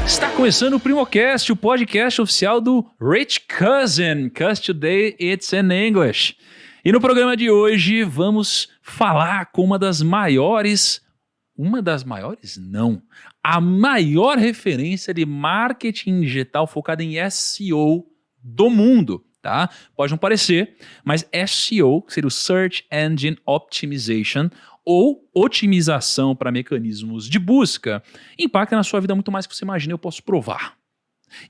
Está começando o PrimoCast, o podcast oficial do Rich Cousin, cause today it's in English. E no programa de hoje vamos falar com a maior referência de marketing digital focada em SEO do mundo, tá? Pode não parecer, mas SEO, que seria o Search Engine Optimization, ou otimização para mecanismos de busca, impacta na sua vida muito mais do que você imagina, eu posso provar.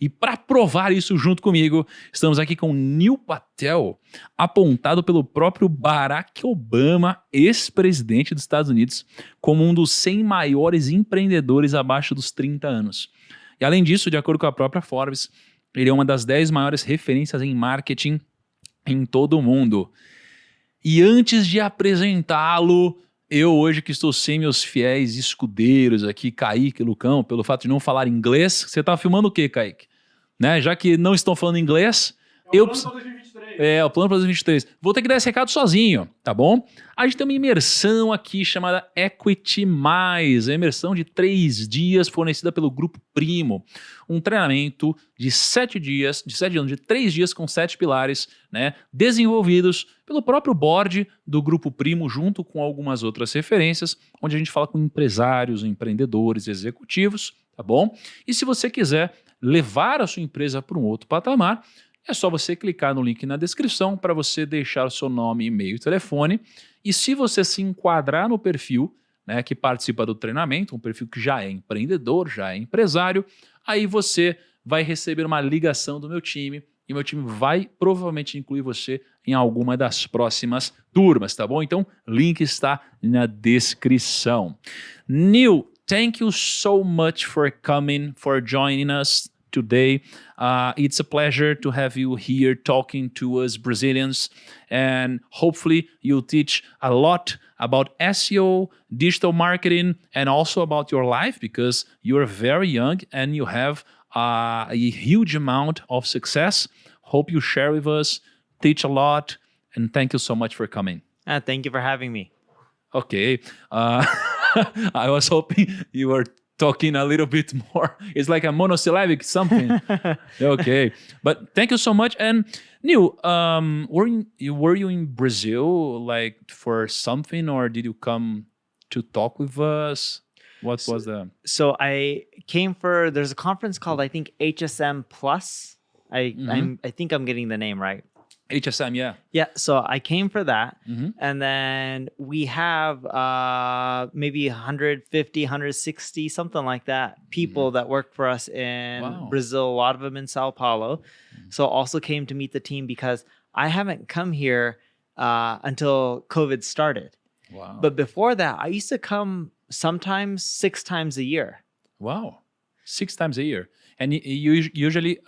E para provar isso junto comigo, estamos aqui com Neil Patel, apontado pelo próprio Barack Obama, ex-presidente dos Estados Unidos, como um dos 100 maiores empreendedores abaixo dos 30 anos. E além disso, de acordo com a própria Forbes, ele é uma das 10 maiores referências em marketing em todo o mundo. E antes de apresentá-lo, eu hoje que estou sem meus fiéis escudeiros aqui, Kaique e Lucão, pelo fato de não falar inglês, você tá filmando o quê, Kaique? Né? Já que não estão falando inglês, o plano para 2023. O plano para 2023. Vou ter que dar esse recado sozinho, tá bom? A gente tem uma imersão aqui chamada Equity+, a imersão de 3 dias fornecida pelo Grupo Primo. Um treinamento de 7 dias, de 3 dias com 7 pilares, né, desenvolvidos pelo próprio board do Grupo Primo, junto com algumas outras referências, onde a gente fala com empresários, empreendedores, executivos, tá bom? E se você quiser levar a sua empresa para um outro patamar, é só você clicar no link na descrição para você deixar o seu nome, e-mail e telefone. E se você se enquadrar no perfil, né, que participa do treinamento, um perfil que já é empreendedor, já é empresário, aí você vai receber uma ligação do meu time e meu time vai provavelmente incluir você em alguma das próximas turmas, tá bom? Então, link está na descrição. Neil, thank you so much for coming, for joining us today. It's a pleasure to have you here talking to us Brazilians, and hopefully you'll teach a lot about SEO, digital marketing, and also about your life, because you're very young and you have a huge amount of success. Hope you share with us, teach a lot, and thank you so much for coming. Thank you for having me. Okay. I was hoping you were talking a little bit more. It's like a monosyllabic something. Okay. But thank you so much. And Neil, were you in Brazil like for something, or did you come to talk with us? What was the... So I came there's a conference called, I think, HSM Plus. I think I'm getting the name right. HSM, yeah. Yeah, so I came for that. And then we have maybe 150, 160, something like that, people that work for us in Brazil, a lot of them in Sao Paulo. So also came to meet the team because I haven't come here until COVID started. Wow. But before that, I used to come sometimes 6 times a year. Wow. 6 times a year. And you usually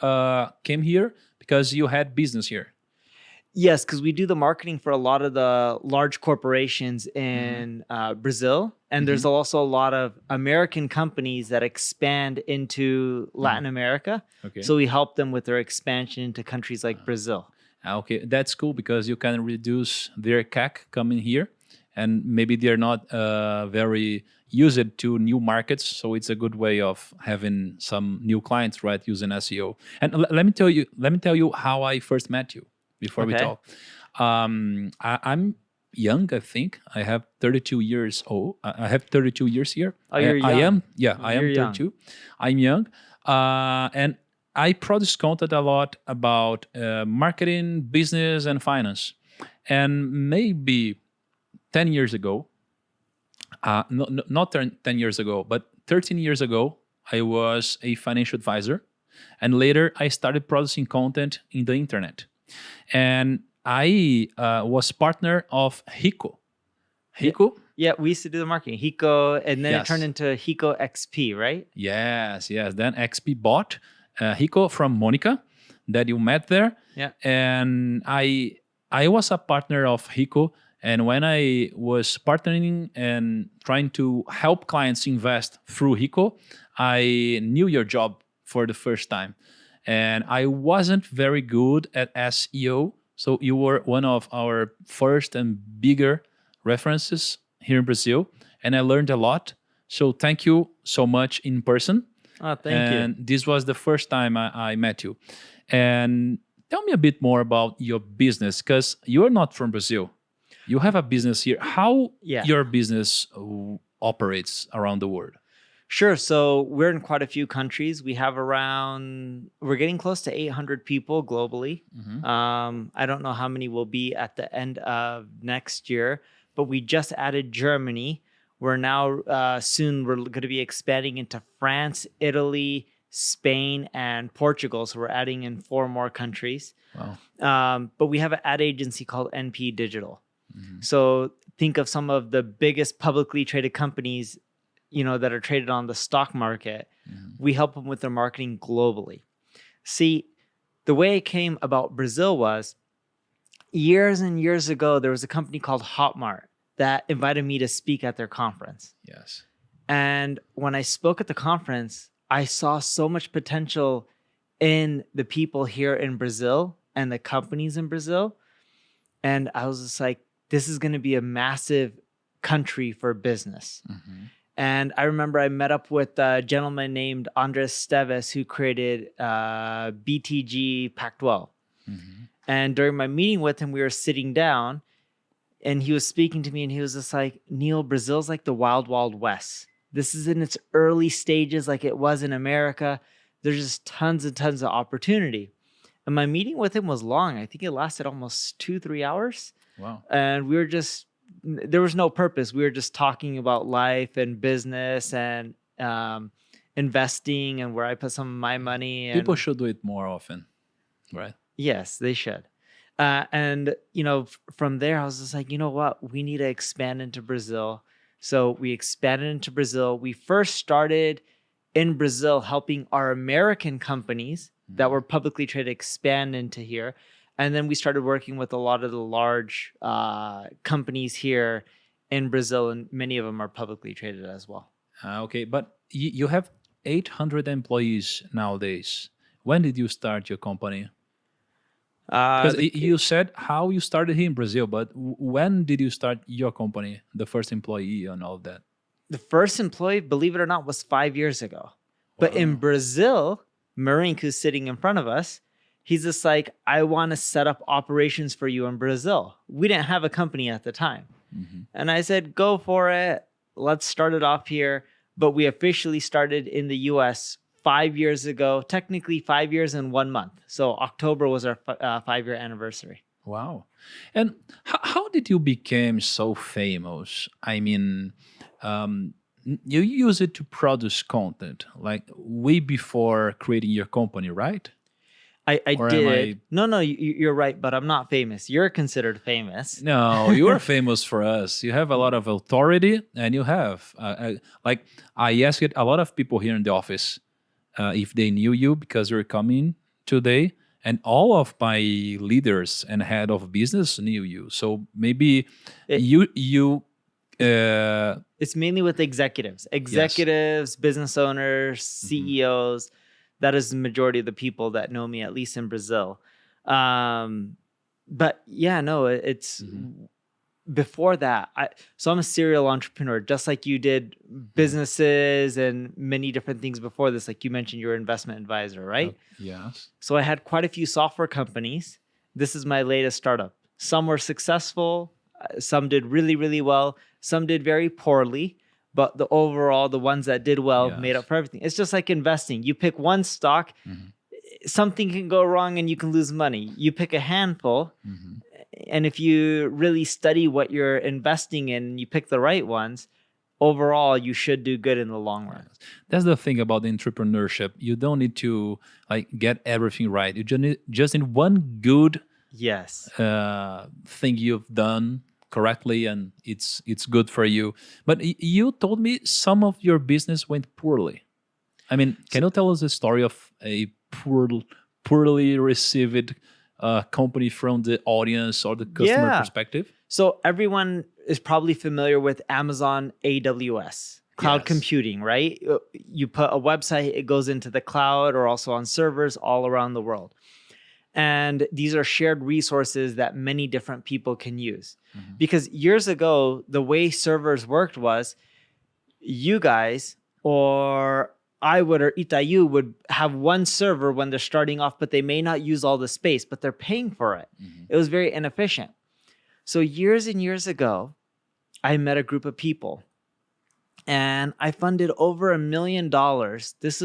came here because you had business here. Yes, because we do the marketing for a lot of the large corporations in Brazil. And there's also a lot of American companies that expand into Latin America. Okay. So we help them with their expansion into countries like Brazil. Okay, that's cool because you can reduce their CAC coming here. And maybe they're not very used to new markets. So it's a good way of having some new clients, right, using SEO. And let me tell you how I first met you. Before we talk, I'm young. I think I have 32 years old. I have 32 years here. Oh, you're young. I am. Yeah, I am You're 32. young. I'm young, and I produce content a lot about marketing, business, and finance. And maybe 10 years ago, not 10 years ago, but 13 years ago, I was a financial advisor, and later I started producing content in the internet. And I was partner of Rico. Rico? Yeah, we used to do the marketing. Hiko, and then Yes. it turned into Hiko XP, right? Yes. Then XP bought Rico from Monica that you met there. Yeah. And I was a partner of Rico. And when I was partnering and trying to help clients invest through Rico, I knew your job for the first time. And I wasn't very good at SEO. So you were one of our first and bigger references here in Brazil. And I learned a lot. So thank you so much in person. Oh, thank you. And this was the first time I met you. And tell me a bit more about your business, because you're not from Brazil. You have a business here. How your business operates around the world? Sure. So we're in quite a few countries. We have we're getting close to 800 people globally. I don't know how many will be at the end of next year, but we just added Germany. We're now we're going to be expanding into France, Italy, Spain, and Portugal. So we're adding in 4 more countries. Wow. But we have an ad agency called NP Digital. So think of some of the biggest publicly traded companies, that are traded on the stock market. We help them with their marketing globally. See, the way it came about Brazil was years and years ago, there was a company called Hotmart that invited me to speak at their conference. Yes. And when I spoke at the conference, I saw so much potential in the people here in Brazil and the companies in Brazil. And I was just like, this is going to be a massive country for business. And I remember I met up with a gentleman named Andres Esteves, who created BTG Pactual. And during my meeting with him, we were sitting down and he was speaking to me and he was just like, Neil, Brazil's like the wild, wild west. This is in its early stages like it was in America. There's just tons and tons of opportunity. And my meeting with him was long. I think it lasted almost 2-3 hours. Wow. And there was no purpose. We were just talking about life and business and investing and where I put some of my money. And people should do it more often, right? Yes, they should. And, from there, I was just like, you know what? We need to expand into Brazil. So we expanded into Brazil. We first started in Brazil helping our American companies that were publicly traded expand into here. And then we started working with a lot of the large companies here in Brazil, and many of them are publicly traded as well. Okay, but you have 800 employees nowadays. When did you start your company? Because you said how you started here in Brazil, but when did you start your company, the first employee and all of that? The first employee, believe it or not, was 5 years ago. But in Brazil, Marink, who's sitting in front of us, he's just like, I want to set up operations for you in Brazil. We didn't have a company at the time. And I said, go for it. Let's start it off here. But we officially started in the US 5 years ago, technically 5 years and 1 month. So October was our 5-year anniversary. Wow. And how did you become so famous? I mean, you use it to produce content, like way before creating your company, right? I did. No, you're right, but I'm not famous. You're considered famous. No, you are famous for us. You have a lot of authority, and you have, like, I asked a lot of people here in the office if they knew you because you're coming today, and all of my leaders and head of business knew you. So maybe it's mainly with executives, business owners, CEOs. That is the majority of the people that know me, at least in Brazil. But yeah, no, it's before that. So I'm a serial entrepreneur, just like you did businesses and many different things before this. Like you mentioned, you're an investment advisor, right? Yes. So I had quite a few software companies. This is my latest startup. Some were successful. Some did really, really well. Some did very poorly. But the ones that did well made up for everything. It's just like investing. You pick one stock, something can go wrong and you can lose money. You pick a handful, and if you really study what you're investing in, you pick the right ones, overall, you should do good in the long run. That's the thing about entrepreneurship. You don't need to get everything right. You just need one good thing you've done correctly, and it's good for you. But you told me some of your business went poorly. I mean, can you tell us the story of a poorly received company from the audience or the customer perspective? So everyone is probably familiar with Amazon AWS, cloud computing, right? You put a website, it goes into the cloud or also on servers all around the world. And these are shared resources that many different people can use. Because years ago, the way servers worked was you guys or I would, or Itaú would have one server when they're starting off, but they may not use all the space, but they're paying for it. It was very inefficient. So years and years ago, I met a group of people and I funded over $1 million. This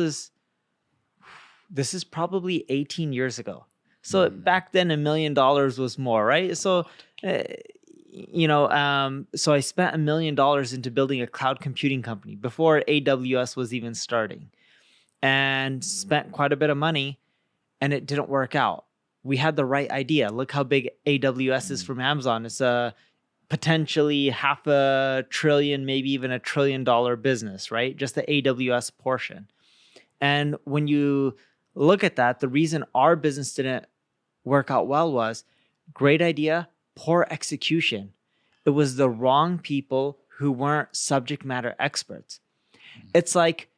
is probably 18 years ago. So back then, $1 million was more, right? So, so I spent $1 million into building a cloud computing company before AWS was even starting, and spent quite a bit of money, and it didn't work out. We had the right idea. Look how big AWS is from Amazon. It's a potentially $500 billion, maybe even $1 trillion business, right? Just the AWS portion. And when you look at that, the reason our business didn't work out well was great idea, poor execution. It was the wrong people who weren't subject matter experts. It's like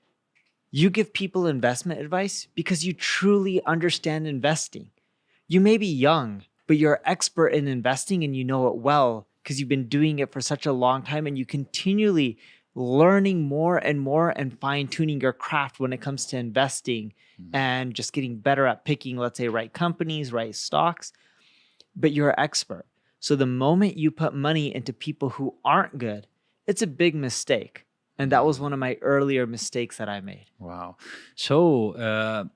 you give people investment advice because you truly understand investing. You may be young, but you're expert in investing and you know it well because you've been doing it for such a long time and you continually learning more and fine-tuning your craft when it comes to investing and just getting better at picking, let's say, right companies, right stocks, but you're an expert. So the moment you put money into people who aren't good, it's a big mistake. And that was one of my earlier mistakes that I made. Wow. So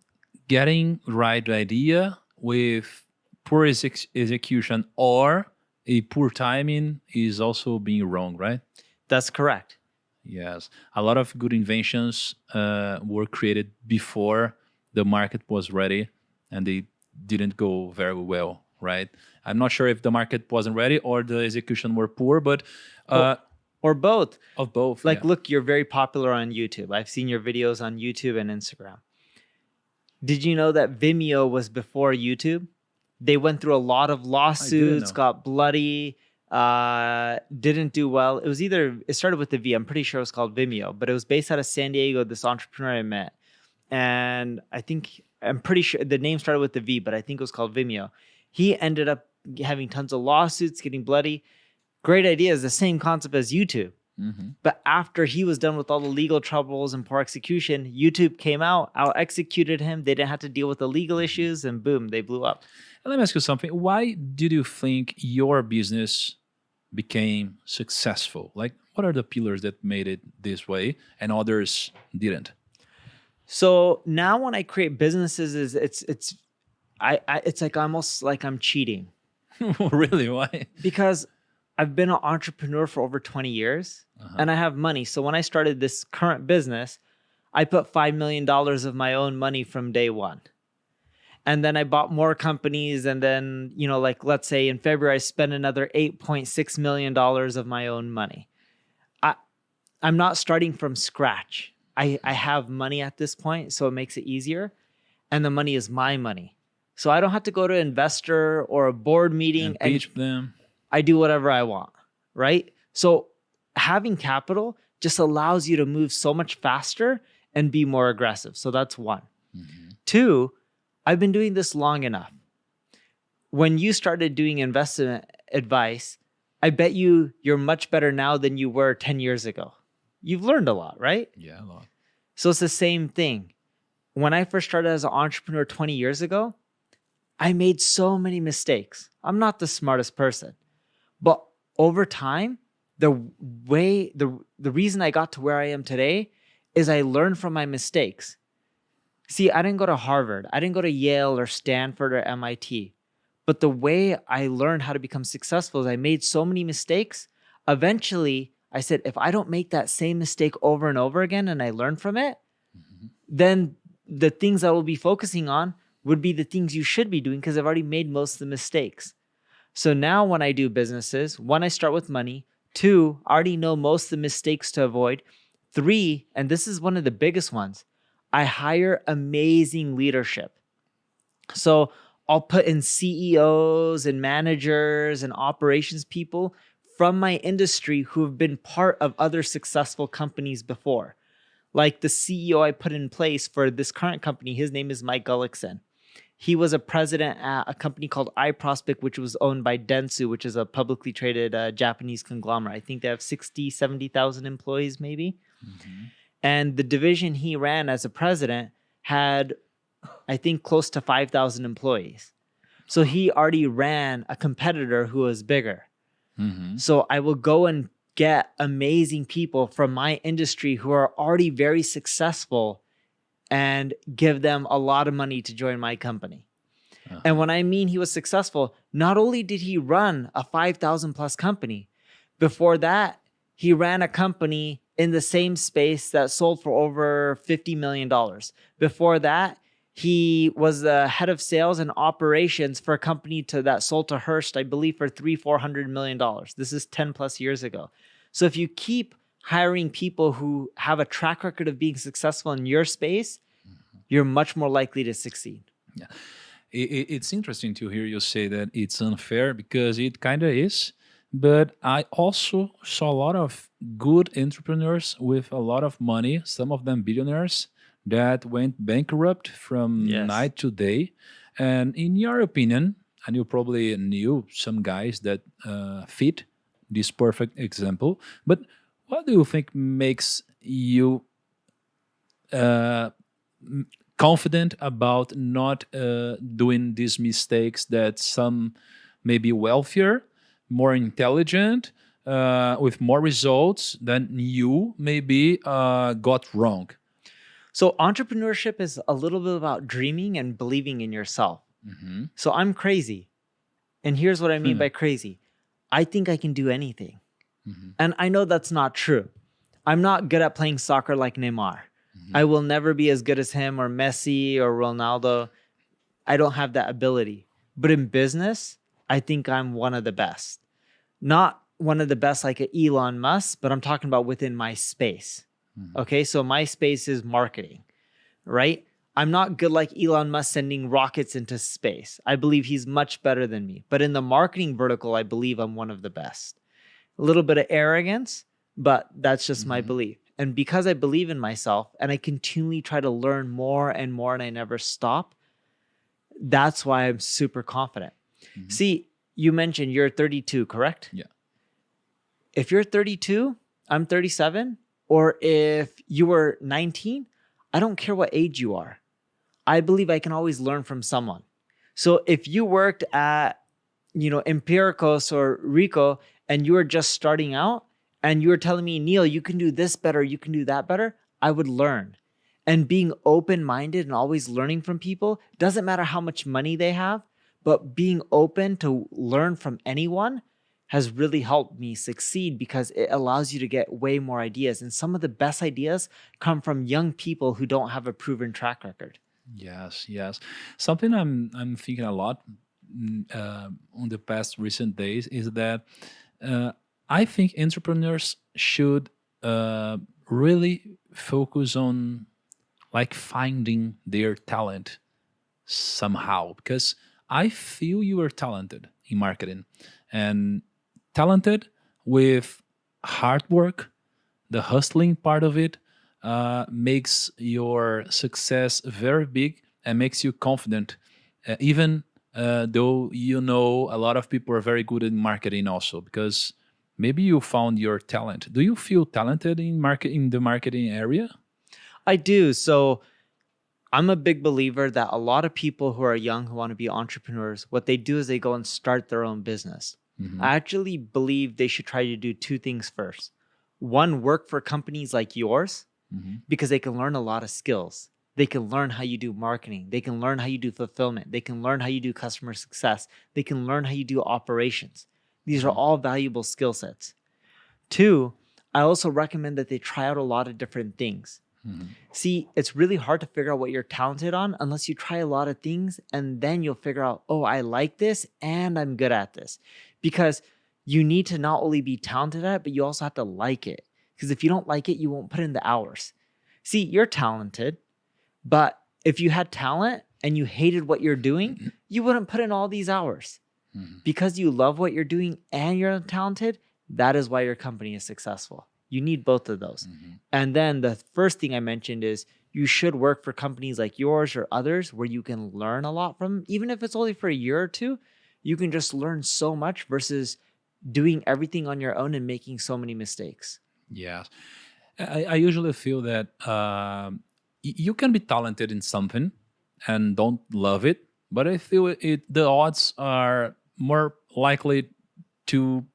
getting right idea with poor execution or a poor timing is also being wrong, right? That's correct. Yes. A lot of good inventions were created before the market was ready and they didn't go very well, right? I'm not sure if the market wasn't ready or the execution were poor, but... or both. Of both. Like, look, you're very popular on YouTube. I've seen your videos on YouTube and Instagram. Did you know that Vimeo was before YouTube? They went through a lot of lawsuits, got bloody, didn't do well. It started with the V. I'm pretty sure it was called Vimeo, but it was based out of San Diego, this entrepreneur I met. And I'm pretty sure the name started with the V, but I think it was called Vimeo. He ended up having tons of lawsuits, getting bloody. Great idea is the same concept as YouTube. But after he was done with all the legal troubles and poor execution, YouTube came out executed him. They didn't have to deal with the legal issues, and boom, they blew up. And let me ask you something. Why did you think your business became successful? Like, what are the pillars that made it this way and others didn't? So now when I create businesses, it's like almost like I'm cheating. Really? Why? Because I've been an entrepreneur for over 20 years and I have money. So when I started this current business, I put $5 million of my own money from day one. And then I bought more companies. And then, like, let's say in February, I spent another $8.6 million of my own money. I'm not starting from scratch. I have money at this point, so it makes it easier. And the money is my money. So I don't have to go to an investor or a board meeting and pitch them. I do whatever I want, right? So having capital just allows you to move so much faster and be more aggressive. So that's one. 2, I've been doing this long enough. When you started doing investment advice, I bet you're much better now than you were 10 years ago. You've learned a lot, right? Yeah, a lot. So it's the same thing. When I first started as an entrepreneur 20 years ago, I made so many mistakes. I'm not the smartest person. But over time, the reason I got to where I am today is I learned from my mistakes. See, I didn't go to Harvard. I didn't go to Yale or Stanford or MIT. But the way I learned how to become successful is I made so many mistakes. Eventually, I said, if I don't make that same mistake over and over again and I learn from it, then the things I will be focusing on would be the things you should be doing because I've already made most of the mistakes. So now when I do businesses, 1, I start with money. 2, I already know most of the mistakes to avoid. 3, and this is one of the biggest ones, I hire amazing leadership. So I'll put in CEOs and managers and operations people from my industry who have been part of other successful companies before. Like the CEO I put in place for this current company, his name is Mike Gullickson. He was a president at a company called iProspect, which was owned by Dentsu, which is a publicly traded Japanese conglomerate. I think they have 60,000, 70,000 employees maybe. And the division he ran as a president had, I think, close to 5,000 employees. So he already ran a competitor who was bigger. So I will go and get amazing people from my industry who are already very successful and give them a lot of money to join my company. And when I mean he was successful, not only did he run a 5,000 plus company, before that, he ran a company in the same space that sold for over $50 million. Before that, he was the head of sales and operations for a company that sold to Hearst, I believe, for $400 million. This is 10 plus years ago. So if you keep hiring people who have a track record of being successful in your space, you're much more likely to succeed. Yeah. It's interesting to hear you say that it's unfair, because it kind of is. But I also saw a lot of good entrepreneurs with a lot of money, some of them billionaires, that went bankrupt from night to day. And in your opinion, and you probably knew some guys that fit this perfect example, but what do you think makes you confident about not doing these mistakes that some maybe wealthier, more intelligent, with more results than you maybe got wrong? So entrepreneurship is a little bit about dreaming and believing in yourself. So I'm crazy. And here's what I mean by crazy. I think I can do anything. And I know that's not true. I'm not good at playing soccer like Neymar. I will never be as good as him or Messi or Ronaldo. I don't have that ability. But in business, I think I'm one of the best. Not one of the best like an Elon Musk, but I'm talking about within my space. Okay, so my space is marketing, right? I'm not good like Elon Musk sending rockets into space. I believe he's much better than me. But in the marketing vertical, I believe I'm one of the best. A little bit of arrogance, but that's just my belief. And because I believe in myself and I continually try to learn more and more and I never stop, that's why I'm super confident. See, you mentioned you're 32, correct? Yeah. If you're 32, I'm 37, or if you were 19, I don't care what age you are. I believe I can always learn from someone. So if you worked at, Empiricos or Rico and you were just starting out and you were telling me, Neil, you can do this better, you can do that better, I would learn. And being open-minded and always learning from people, doesn't matter how much money they have, but being open to learn from anyone has really helped me succeed, because it allows you to get way more ideas. And some of the best ideas come from young people who don't have a proven track record. Yes. Something I'm thinking a lot on the past recent days is that I think entrepreneurs should really focus on like finding their talent somehow, because I feel you are talented in marketing, and talented with hard work, the hustling part of it, makes your success very big and makes you confident, even though a lot of people are very good in marketing also, because maybe you found your talent. Do you feel talented in the marketing area? I do. So I'm a big believer that a lot of people who are young who want to be entrepreneurs, what they do is they go and start their own business. I actually believe they should try to do two things first. One, work for companies like yours, because they can learn a lot of skills. They can learn how you do marketing. They can learn how you do fulfillment. They can learn how you do customer success. They can learn how you do operations. These are all valuable skill sets. Two, I also recommend that they try out a lot of different things. See, it's really hard to figure out what you're talented on unless you try a lot of things, and then you'll figure out, oh, I like this and I'm good at this. Because you need to not only be talented at it, but you also have to like it. Because if you don't like it, you won't put in the hours. See, you're talented, but if you had talent and you hated what you're doing, you wouldn't put in all these hours. Because you love what you're doing and you're talented, that is why your company is successful. You need both of those. And then the first thing I mentioned is you should work for companies like yours or others where you can learn a lot from. Even if it's only for a year or two, you can just learn so much versus doing everything on your own and making so many mistakes. Yes. I usually feel that you can be talented in something and don't love it, but I feel the odds are more likely to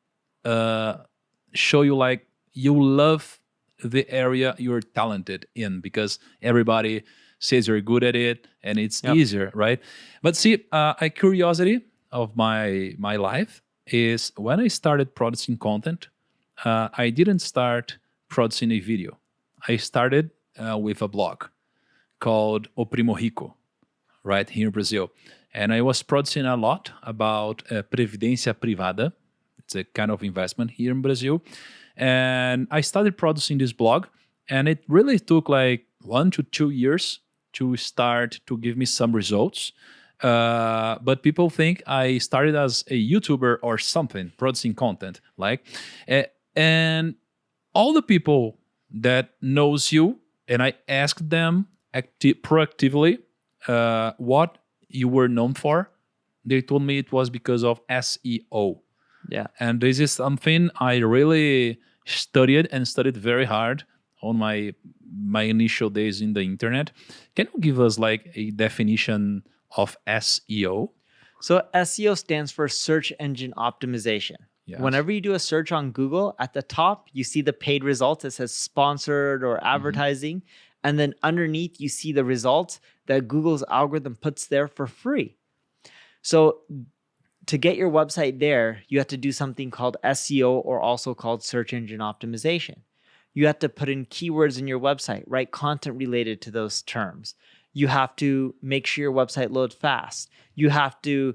show you like you love the area you're talented in, because everybody says you're good at it and it's easier, right? But see, a curiosity of my life is when I started producing content, I didn't start producing a video. I started with a blog called O Primo Rico, right here in Brazil. And I was producing a lot about previdência privada. It's a kind of investment here in Brazil. And I started producing this blog, and it really took like 1 to 2 years to start to give me some results. But people think I started as a YouTuber or something, producing content. And all the people that knows you, and I asked them proactively what you were known for, they told me it was because of SEO. Yeah. And this is something I really studied very hard on my initial days in the internet. Can you give us like a definition of SEO? So SEO stands for search engine optimization. Yes. Whenever you do a search on Google, at the top, you see the paid results. It says sponsored or advertising. Mm-hmm. And then underneath, you see the results that Google's algorithm puts there for free. So to get your website there, you have to do something called SEO, or also called search engine optimization. You have to put in keywords in your website, write content related to those terms. You have to make sure your website loads fast. You have to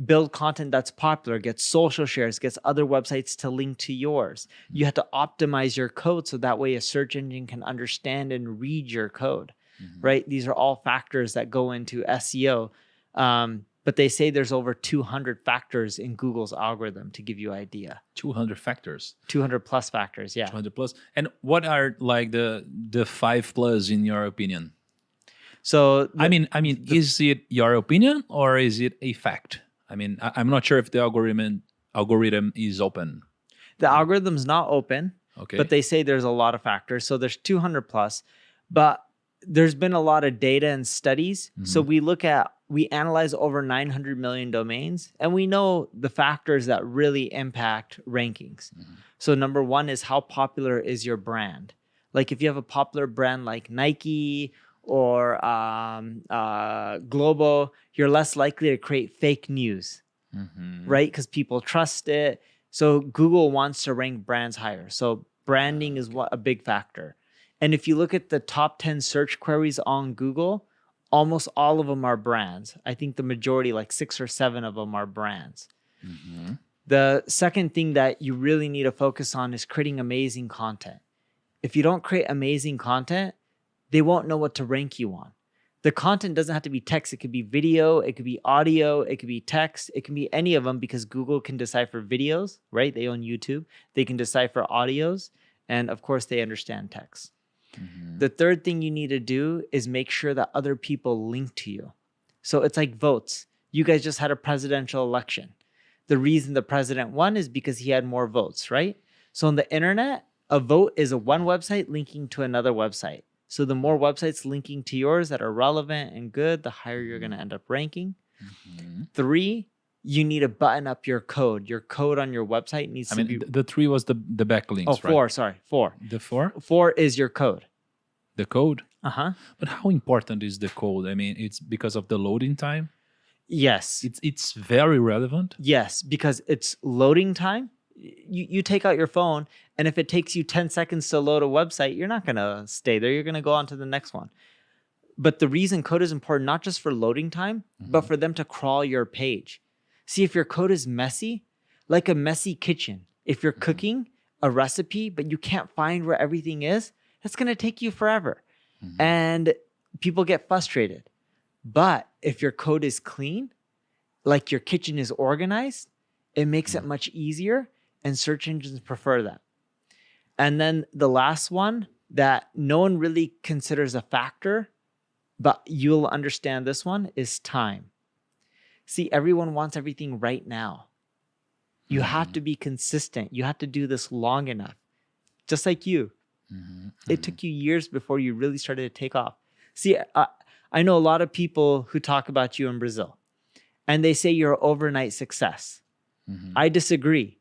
build content that's popular, gets social shares, gets other websites to link to yours. You have to optimize your code so that way a search engine can understand and read your code, right? These are all factors that go into SEO. But they say there's over 200 factors in Google's algorithm, to give you an idea. 200 factors? 200 plus factors, yeah. 200 plus. And what are like the 5 plus in your opinion? So I mean, is it your opinion or is it a fact? I mean, I'm not sure if the algorithm is open. The algorithm's not open, okay, but they say there's a lot of factors. So there's 200 plus, but there's been a lot of data and studies. Mm-hmm. So we analyze over 900 million domains, and we know the factors that really impact rankings. Mm-hmm. So number one is how popular is your brand? Like if you have a popular brand like Nike or Globo, you're less likely to create fake news, right? Because people trust it. So Google wants to rank brands higher. So branding is a big factor. And if you look at the top 10 search queries on Google, almost all of them are brands. I think the majority, like 6 or 7 of them, are brands. Mm-hmm. The second thing that you really need to focus on is creating amazing content. If you don't create amazing content, they won't know what to rank you on. The content doesn't have to be text. It could be video, it could be audio, it could be text, it can be any of them, because Google can decipher videos, right? They own YouTube. They can decipher audios, and of course they understand text. Mm-hmm. The third thing you need to do is make sure that other people link to you. So it's like votes. You guys just had a presidential election. The reason the president won is because he had more votes, right? So on the internet, a vote is one website linking to another website. So the more websites linking to yours that are relevant and good, the higher you're going to end up ranking. Mm-hmm. 3, you need to button up your code. Your code on your website needs to be... the 3 was the backlinks, right? 4, sorry. 4. The 4? 4 is your code. The code? Uh-huh. But how important is the code? I mean, it's because of the loading time? Yes. It's very relevant? Yes, because it's loading time. You take out your phone, and if it takes you 10 seconds to load a website, you're not going to stay there. You're going to go on to the next one. But the reason code is important, not just for loading time, but for them to crawl your page. See, if your code is messy, like a messy kitchen, if you're cooking a recipe, but you can't find where everything is, that's going to take you forever. And people get frustrated. But if your code is clean, like your kitchen is organized, it makes it much easier, and search engines prefer that. And then the last one that no one really considers a factor, but you'll understand this one, is time. See, everyone wants everything right now. You have to be consistent. You have to do this long enough. Just like you. It took you years before you really started to take off. See, I know a lot of people who talk about you in Brazil, and they say you're an overnight success. I disagree.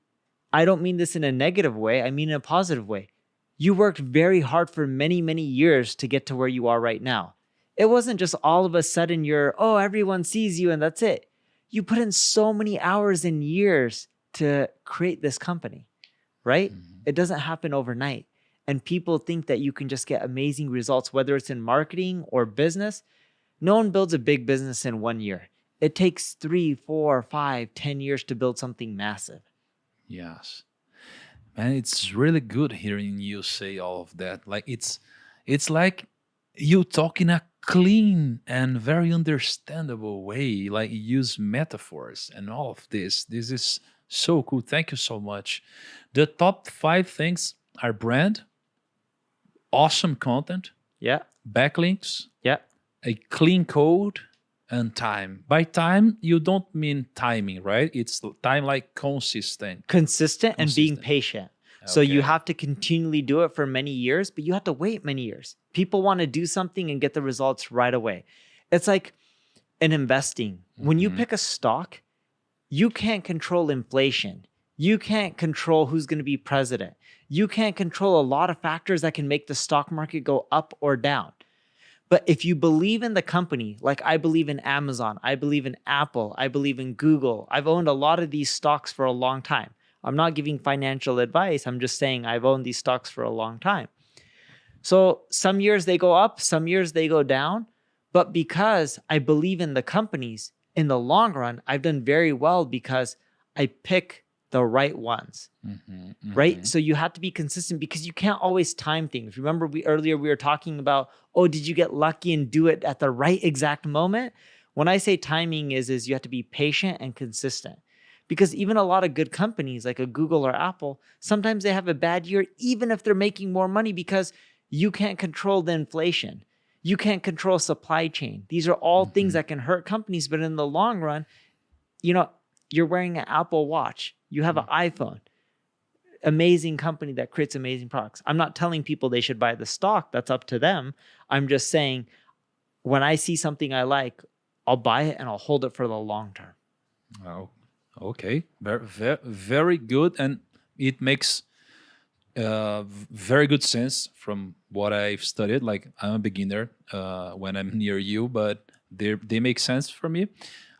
I don't mean this in a negative way. I mean in a positive way. You worked very hard for many, many years to get to where you are right now. It wasn't just all of a sudden everyone sees you and that's it. You put in so many hours and years to create this company, right? It doesn't happen overnight. And people think that you can just get amazing results, whether it's in marketing or business. No one builds a big business in 1 year. It takes 3, 4, 5, 10 years to build something massive. Yes. Man, it's really good hearing you say all of that. Like it's like you talk in a clean and very understandable way, like you use metaphors and all of this. This is so cool. Thank you so much. The top 5 things are brand, awesome content, backlinks, a clean code, and time. By time, you don't mean timing, right? It's time like consistent and being patient. So you have to continually do it for many years, but you have to wait many years. People want to do something and get the results right away. It's like in investing. When you pick a stock, you can't control inflation. You can't control who's going to be president. You can't control a lot of factors that can make the stock market go up or down. But if you believe in the company, like I believe in Amazon, I believe in Apple, I believe in Google. I've owned a lot of these stocks for a long time. I'm not giving financial advice. I'm just saying I've owned these stocks for a long time. So some years they go up, some years they go down. But because I believe in the companies, in the long run, I've done very well because I pick the right ones, right? So you have to be consistent because you can't always time things. Remember earlier we were talking about, did you get lucky and do it at the right exact moment? When I say timing is you have to be patient and consistent. Because even a lot of good companies like a Google or Apple, sometimes they have a bad year, even if they're making more money because you can't control the inflation. You can't control supply chain. These are all things that can hurt companies, but in the long run, you're wearing an Apple Watch. You have an iPhone. Amazing company that creates amazing products. I'm not telling people they should buy the stock. That's up to them. I'm just saying when I see something I like, I'll buy it and I'll hold it for the long term. Oh, okay. Very, very good. And it makes very good sense from what I've studied. Like I'm a beginner when I'm near you, but they make sense for me.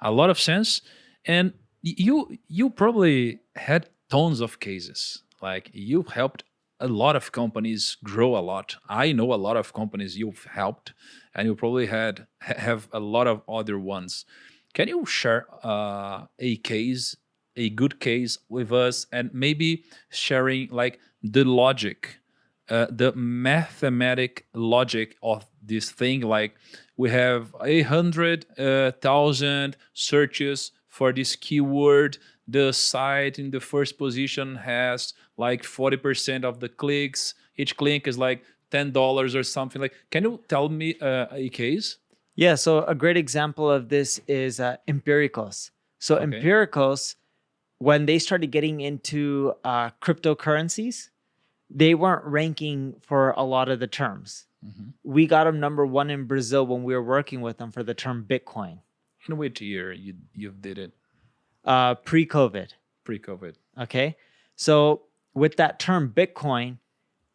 A lot of sense. And you probably had tons of cases. Like you helped a lot of companies grow a lot. I know a lot of companies you've helped, and you probably have a lot of other ones. Can you share a good case with us, and maybe sharing like the logic, the mathematic logic of this thing? Like we have 100,000 searches for this keyword. The site in the first position has like 40% of the clicks. Each click is like $10 or something. Like, can you tell me a case? Yeah, so a great example of this is Empiricos. So Empiricos, when they started getting into cryptocurrencies, they weren't ranking for a lot of the terms. We got them number 1 in Brazil when we were working with them for the term Bitcoin. In which year you did it? Pre-COVID. Pre-COVID. Okay. So with that term Bitcoin,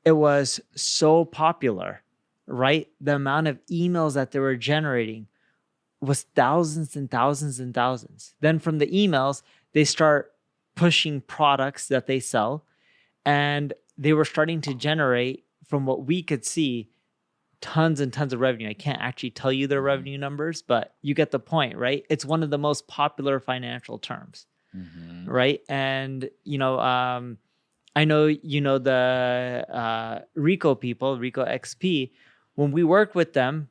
it was so popular, right? The amount of emails that they were generating was thousands and thousands and thousands. Then from the emails, they start pushing products that they sell, and they were starting to generate, from what we could see, tons and tons of revenue. I can't actually tell you their revenue numbers, but you get the point, right? It's one of the most popular financial terms, right? And, I know, the Rico people, Rico XP, when we worked with them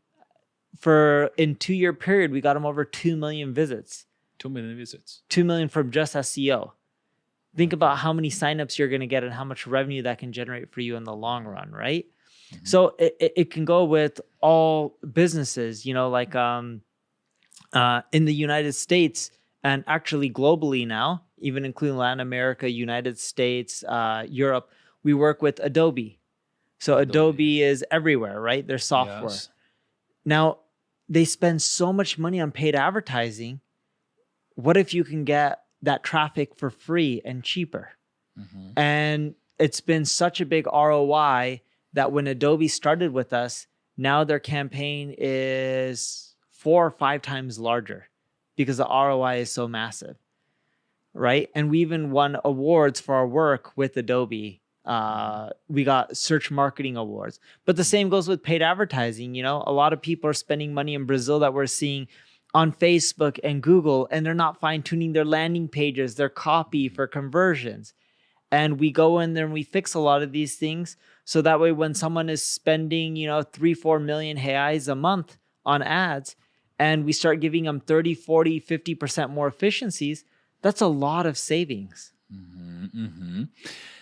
in 2-year period, we got them over 2 million visits. 2 million visits. 2 million from just SEO. Think about how many signups you're going to get and how much revenue that can generate for you in the long run, right? So it can go with all businesses, like in the United States and actually globally now, even including Latin America, United States, Europe, we work with Adobe. So Adobe is everywhere, right? Their software. Yes. Now, they spend so much money on paid advertising. What if you can get that traffic for free and cheaper? And it's been such a big ROI that when Adobe started with us, now their campaign is 4 or 5 times larger because the ROI is so massive, right? And we even won awards for our work with Adobe. We got search marketing awards. But the same goes with paid advertising. You know, a lot of people are spending money in Brazil that we're seeing on Facebook and Google, and they're not fine-tuning their landing pages, their copy for conversions. And we go in there and we fix a lot of these things. So that way, when someone is spending, 3-4 million reais a month on ads, and we start giving them 30, 40, 50% more efficiencies, that's a lot of savings.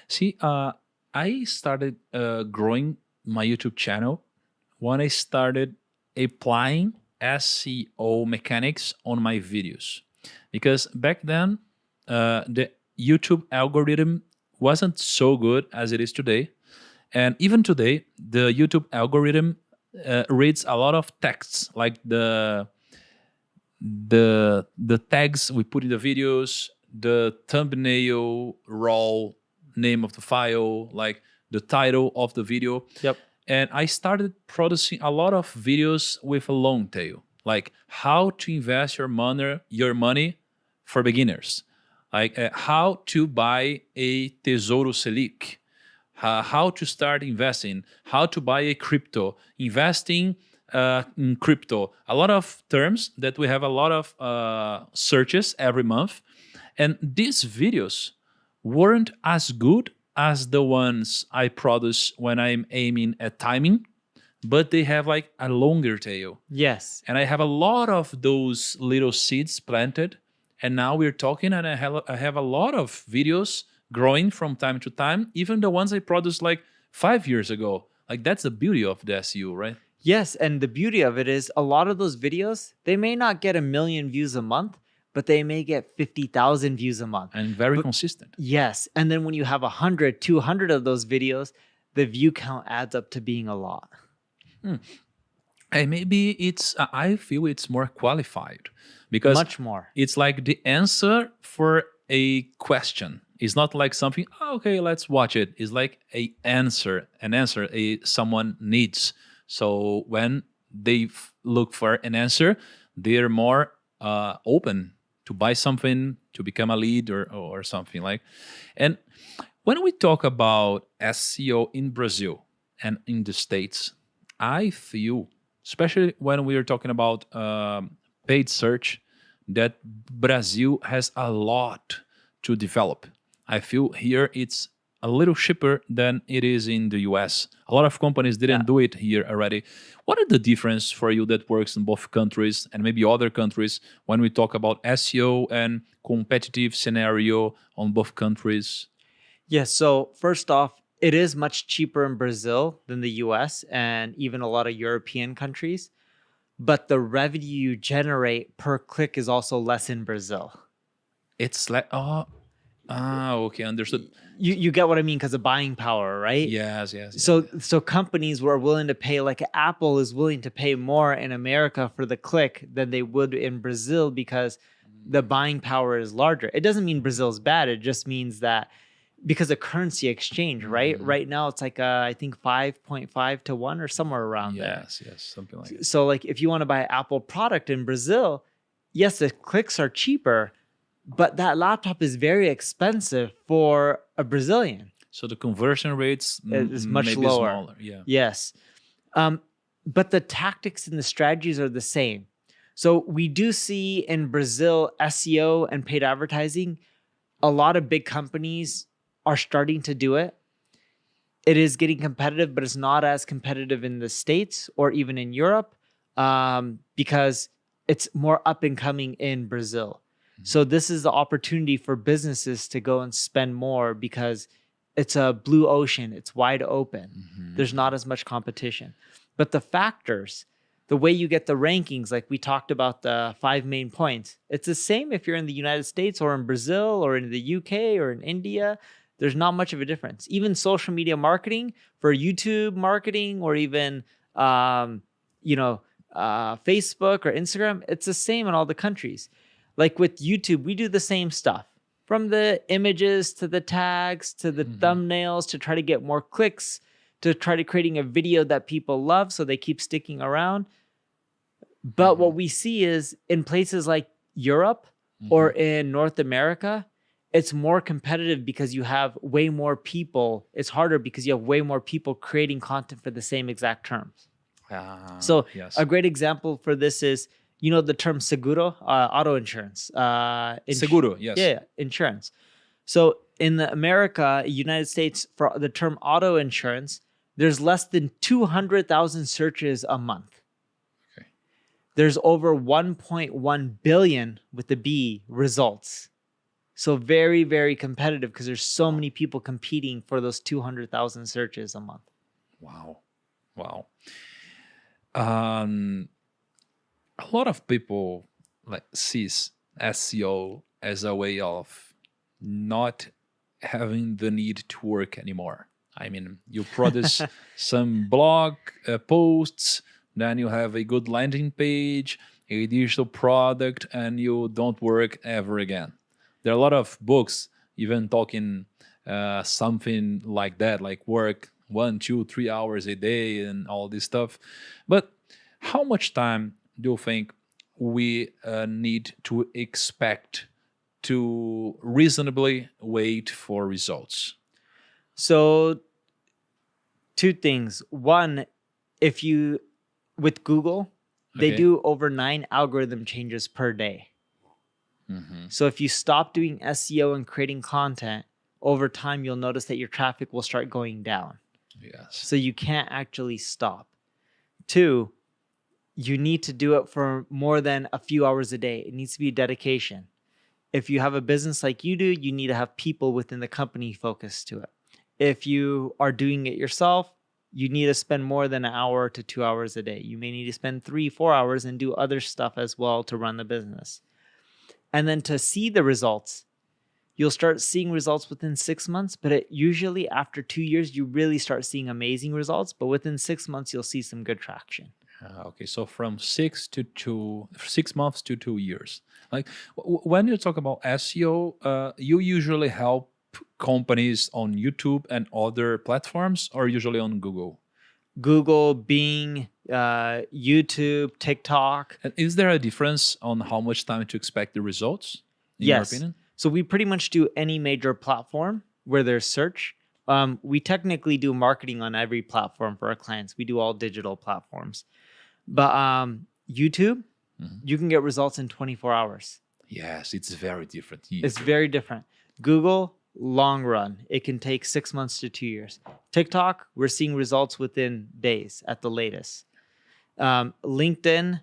See, I started growing my YouTube channel when I started applying SEO mechanics on my videos. Because back then, the YouTube algorithm wasn't so good as it is today. And even today, the YouTube algorithm reads a lot of texts, like the tags we put in the videos, the thumbnail, raw name of the file, like the title of the video. Yep. And I started producing a lot of videos with a long tail, like how to invest your money for beginners, like how to buy a Tesouro Selic, how to start investing, how to buy a crypto, investing in crypto. A lot of terms that we have a lot of searches every month. And these videos weren't as good as the ones I produce when I'm aiming at timing, but they have like a longer tail. Yes. And I have a lot of those little seeds planted. And now we're talking, and I have a lot of videos growing from time to time, even the ones I produced like 5 years ago. Like, that's the beauty of the SEO, right? Yes, and the beauty of it is a lot of those videos, they may not get 1 million views a month, but they may get 50,000 views a month. And very consistent. Yes, and then when you have 100, 200 of those videos, the view count adds up to being a lot. And maybe I feel it's more qualified because much more. It's like the answer for a question. It's not like something, okay, let's watch it. It's like an answer someone needs. So when they look for an answer, they're more open to buy something, to become a lead or something like. And when we talk about SEO in Brazil and in the States, I feel, especially when we are talking about paid search, that Brazil has a lot to develop. I feel here it's a little cheaper than it is in the US. A lot of companies didn't do it here already. What are the difference for you that works in both countries and maybe other countries when we talk about SEO and competitive scenario on both countries? Yes, so first off, it is much cheaper in Brazil than the US and even a lot of European countries. But the revenue you generate per click is also less in Brazil. It's like, okay, understood. You get what I mean because of buying power, right? Yes. So companies were willing to pay, like Apple is willing to pay more in America for the click than they would in Brazil because the buying power is larger. It doesn't mean Brazil's bad. It just means that because of currency exchange, right? Right now it's like I think 5.5 to 1 or somewhere around there. Yes, something like that. So like if you want to buy an Apple product in Brazil, yes, the clicks are cheaper, but that laptop is very expensive for a Brazilian. So the conversion rates is much lower. Smaller. Yeah. Yes. But the tactics and the strategies are the same. So we do see in Brazil SEO and paid advertising, a lot of big companies are starting to do it. It is getting competitive, but it's not as competitive in the States or even in Europe because it's more up and coming in Brazil. So this is the opportunity for businesses to go and spend more because it's a blue ocean. It's wide open. There's not as much competition. But the factors, the way you get the rankings, like we talked about the 5 main points, it's the same if you're in the United States or in Brazil or in the UK or in India. there's not much of a difference. Even social media marketing for YouTube marketing or even, Facebook or Instagram, it's the same in all the countries. Like with YouTube, we do the same stuff. From the images to the tags to the thumbnails to try to get more clicks to try to creating a video that people love so they keep sticking around. But what we see is in places like Europe or in North America, it's more competitive because you have way more people. It's harder because you have way more people creating content for the same exact terms. So a great example for this is, the term seguro, auto insurance. Seguro, yes. Yeah, insurance. So in America, United States, for the term auto insurance, there's less than 200,000 searches a month. Okay. There's over 1.1 billion with the B results. So very, very competitive because there's so many people competing for those 200,000 searches a month. Wow. A lot of people sees SEO as a way of not having the need to work anymore. I mean, you produce some blog posts, then you have a good landing page, a digital product, and you don't work ever again. There are a lot of books even talking something like that, like work 1, 2, 3 hours a day and all this stuff. But how much time do you think we need to expect to reasonably wait for results? So 2 things. One, with Google, they do over 9 algorithm changes per day. So if you stop doing SEO and creating content, over time, you'll notice that your traffic will start going down. Yes. So you can't actually stop. 2, you need to do it for more than a few hours a day. It needs to be a dedication. If you have a business like you do, you need to have people within the company focused to it. If you are doing it yourself, you need to spend more than an hour to 2 hours a day. You may need to spend 3, 4 hours and do other stuff as well to run the business. And then to see the results, you'll start seeing results within 6 months, but usually after 2 years, you really start seeing amazing results. But within 6 months, you'll see some good traction. Okay, so from 6 months to 2 years. Like when you talk about SEO, you usually help companies on YouTube and other platforms, or usually on Google? Google, Bing, YouTube, TikTok. And is there a difference on how much time to expect the results, in your opinion? So we pretty much do any major platform where there's search. We technically do marketing on every platform for our clients. We do all digital platforms. But YouTube, you can get results in 24 hours. Yes, it's very different. It's very different. Google, long run. It can take 6 months to 2 years. TikTok, we're seeing results within days at the latest. LinkedIn,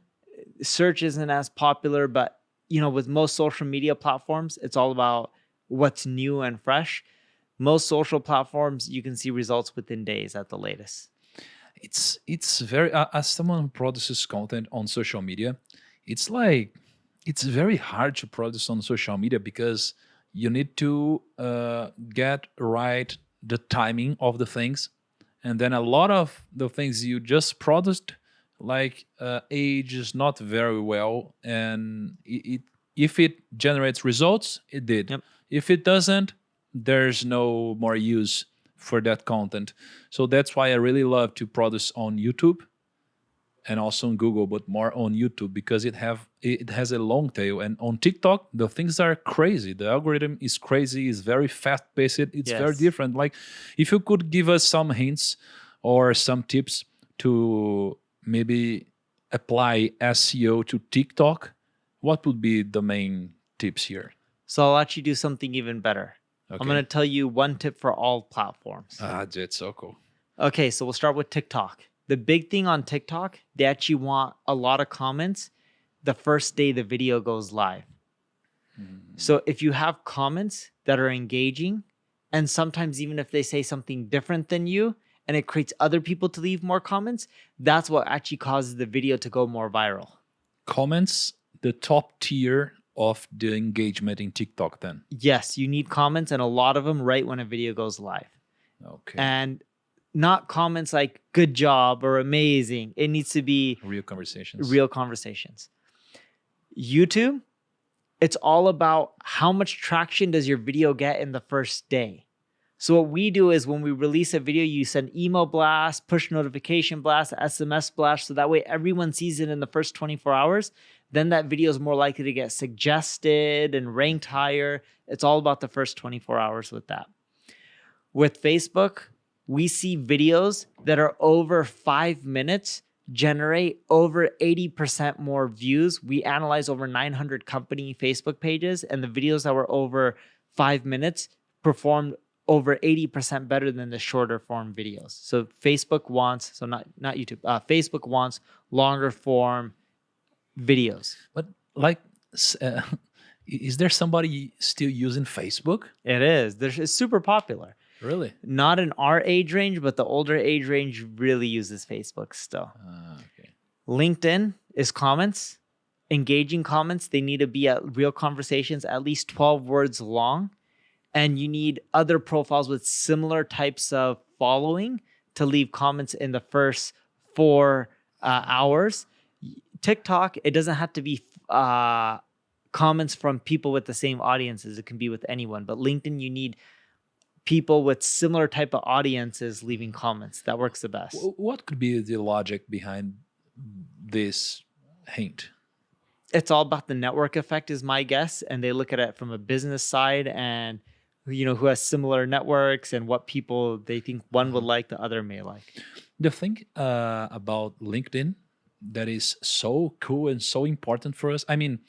search isn't as popular, but with most social media platforms, it's all about what's new and fresh. Most social platforms, you can see results within days at the latest. It's very, as someone who produces content on social media, it's very hard to produce on social media because you need to get right the timing of the things. And then a lot of the things you just produced ages not very well. And if it generates results, it did. Yep. If it doesn't, there's no more use for that content. So that's why I really love to produce on YouTube and also on Google, but more on YouTube because it has a long tail. And on TikTok, the things are crazy. The algorithm is crazy. It's very fast-paced. It's very different. Like, if you could give us some hints or some tips to maybe apply SEO to TikTok, what would be the main tips here? So I'll actually do something even better. Okay. I'm going to tell you one tip for all platforms. That's so cool. Okay, so we'll start with TikTok. The big thing on TikTok, they actually want a lot of comments the first day the video goes live. So if you have comments that are engaging, and sometimes even if they say something different than you, and it creates other people to leave more comments, that's what actually causes the video to go more viral. Comments, the top tier of the engagement in TikTok then? Yes, you need comments, and a lot of them right when a video goes live. Okay. And not comments like good job or amazing. It needs to be real conversations. Real conversations. YouTube, it's all about how much traction does your video get in the first day. So what we do is when we release a video, you send email blast, push notification blast, SMS blast, so that way everyone sees it in the first 24 hours. Then that video is more likely to get suggested and ranked higher. It's all about the first 24 hours with that. With Facebook, we see videos that are over 5 minutes generate over 80% more views. We analyze over 900 company Facebook pages, and the videos that were over 5 minutes performed over 80% better than the shorter form videos. So Facebook wants, so not YouTube, Facebook wants longer form videos. But like, is there somebody still using Facebook? It is. It's super popular. Really? Not in our age range, but the older age range really uses Facebook still. Okay. LinkedIn is comments, engaging comments. They need to be at real conversations, at least 12 words long. And you need other profiles with similar types of following to leave comments in the first 4 hours. TikTok, it doesn't have to be comments from people with the same audiences. It can be with anyone. But LinkedIn, you need people with similar type of audiences leaving comments. That works the best. What could be the logic behind this hint? It's all about the network effect is my guess. And they look at it from a business side and who has similar networks and what people they think one would like, the other may like. The thing about LinkedIn that is so cool and so important for us, I mean,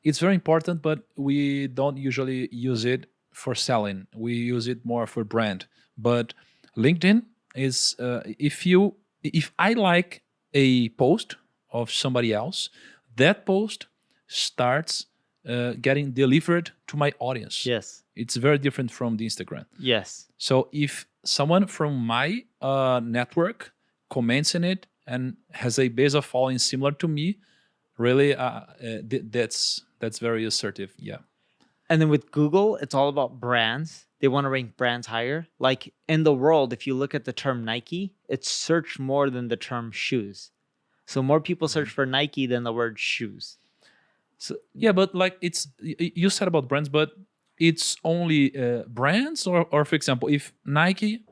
it's very important, but we don't usually use it for selling. We use it more for brand. But LinkedIn is, if I like a post of somebody else, that post starts getting delivered to my audience. Yes. It's very different from the Instagram. Yes. So if someone from my network comments in it and has a base of following similar to me, really, that's very assertive. Yeah. And then with Google, it's all about brands. They want to rank brands higher. Like in the world, if you look at the term Nike, it's searched more than the term shoes. So more people search for Nike than the word shoes. So yeah, but like you said about brands, but it's only brands, or for example, if Nike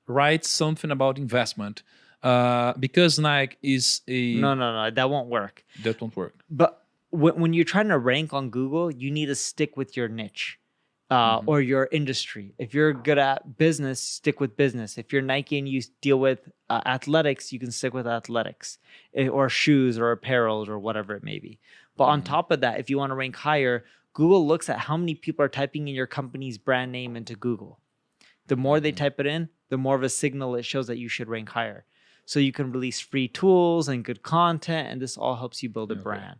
writes something about investment, because Nike is a no, that won't work. That won't work. But when you're trying to rank on Google, you need to stick with your niche or your industry. If you're good at business, stick with business. If you're Nike and you deal with athletics, you can stick with athletics or shoes or apparel or whatever it may be. But on top of that, if you want to rank higher, Google looks at how many people are typing in your company's brand name into Google. The more they type it in, the more of a signal it shows that you should rank higher. So you can release free tools and good content, and this all helps you build a brand.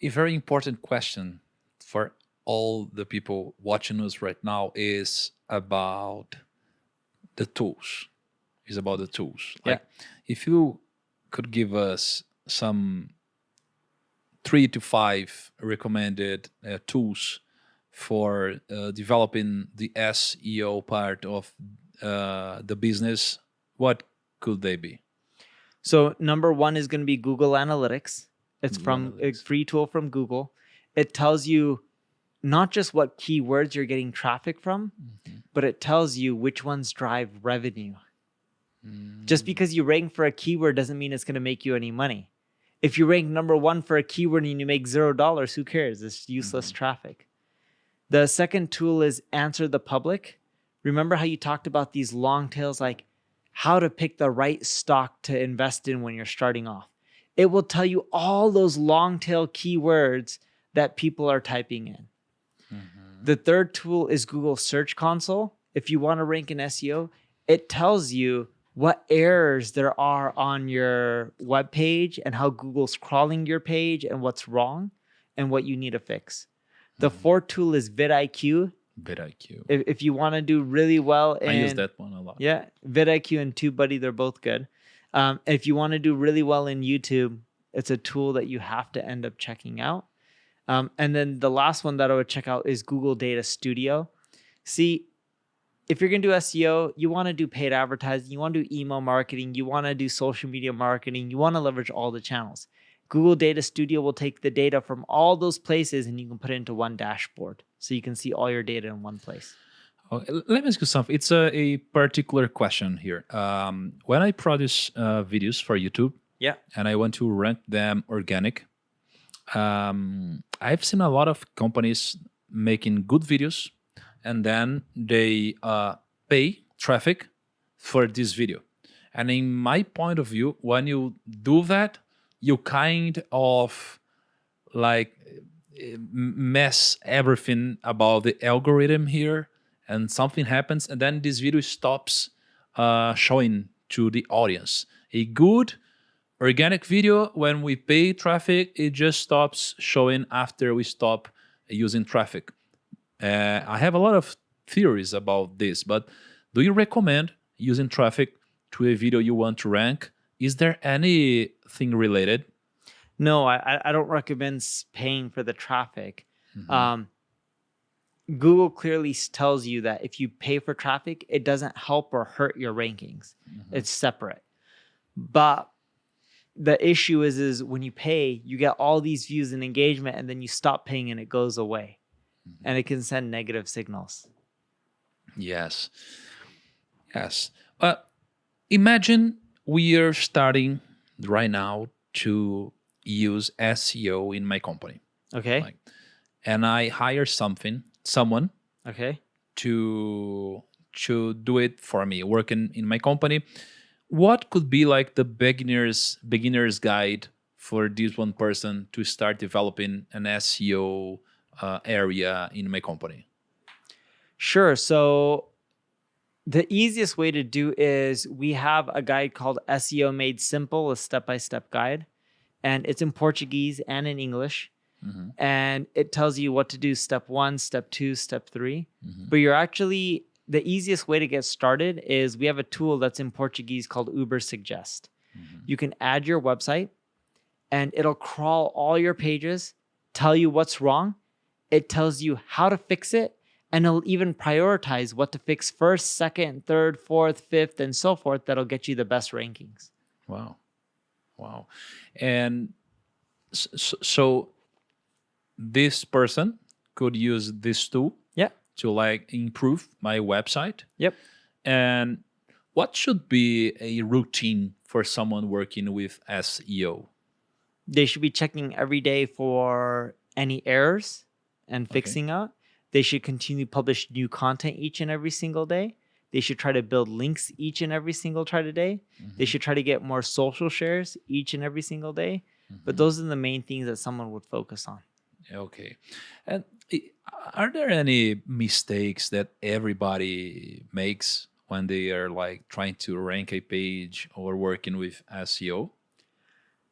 A very important question for all the people watching us right now is about the tools. It's about the tools. Like, if you could give us some 3 to 5 recommended tools for developing the SEO part of the business, what could they be? So number 1 is going to be Google Analytics. It's a free tool from Google. It tells you not just what keywords you're getting traffic from, but it tells you which ones drive revenue. Just because you rank for a keyword doesn't mean it's going to make you any money. If you rank number 1 for a keyword and you make $0, who cares? It's useless traffic. The second tool is Answer the Public. Remember how you talked about these long tails, like how to pick the right stock to invest in when you're starting off. It will tell you all those long tail keywords that people are typing in. The third tool is Google Search Console. If you want to rank in SEO, it tells you what errors there are on your web page and how Google's crawling your page and what's wrong and what you need to fix. The fourth tool is vidIQ. vidIQ. If you want to do really well in... I use that one a lot. Yeah, vidIQ and TubeBuddy, they're both good. If you want to do really well in YouTube, it's a tool that you have to end up checking out. And then the last one that I would check out is Google Data Studio. See, if you're going to do SEO, you want to do paid advertising, you want to do email marketing, you want to do social media marketing, you want to leverage all the channels. Google Data Studio will take the data from all those places and you can put it into one dashboard. So you can see all your data in one place. Okay, let me ask you something. It's a particular question here. When I produce videos for YouTube, and I want to rank them organic, I've seen a lot of companies making good videos, and then they pay traffic for this video. And in my point of view, when you do that, you kind of like mess everything about the algorithm here, and something happens, and then this video stops showing to the audience. A good organic video, when we pay traffic, it just stops showing after we stop using traffic. I have a lot of theories about this, but do you recommend using traffic to a video you want to rank? Is there anything related? No, I don't recommend paying for the traffic. Google clearly tells you that if you pay for traffic, it doesn't help or hurt your rankings. It's separate. But the issue is when you pay, you get all these views and engagement, and then you stop paying and it goes away. And it can send negative signals. Yes. Imagine we are starting right now to use SEO in my company. Okay. And I hire someone okay, to do it for me, working in my company. What could be like the beginner's guide for this one person to start developing an SEO area in my company? Sure. So the easiest way to do is we have a guide called SEO Made Simple, a step-by-step guide. And it's in Portuguese and in English. And it tells you what to do, step 1, step 2, step 3. But the easiest way to get started is we have a tool that's in Portuguese called Uber Suggest. You can add your website and it'll crawl all your pages, tell you what's wrong. It tells you how to fix it, and it'll even prioritize what to fix first, second, third, fourth, fifth, and so forth. That'll get you the best rankings. Wow. And so this person could use this tool to like improve my website. And what should be a routine for someone working with SEO? They should be checking every day for any errors and fixing it. They should continue to publish new content each and every single day. They should try to build links each and every single day. They should try to get more social shares each and every single day. But those are the main things that someone would focus on. Okay. And are there any mistakes that everybody makes when they are like trying to rank a page or working with SEO?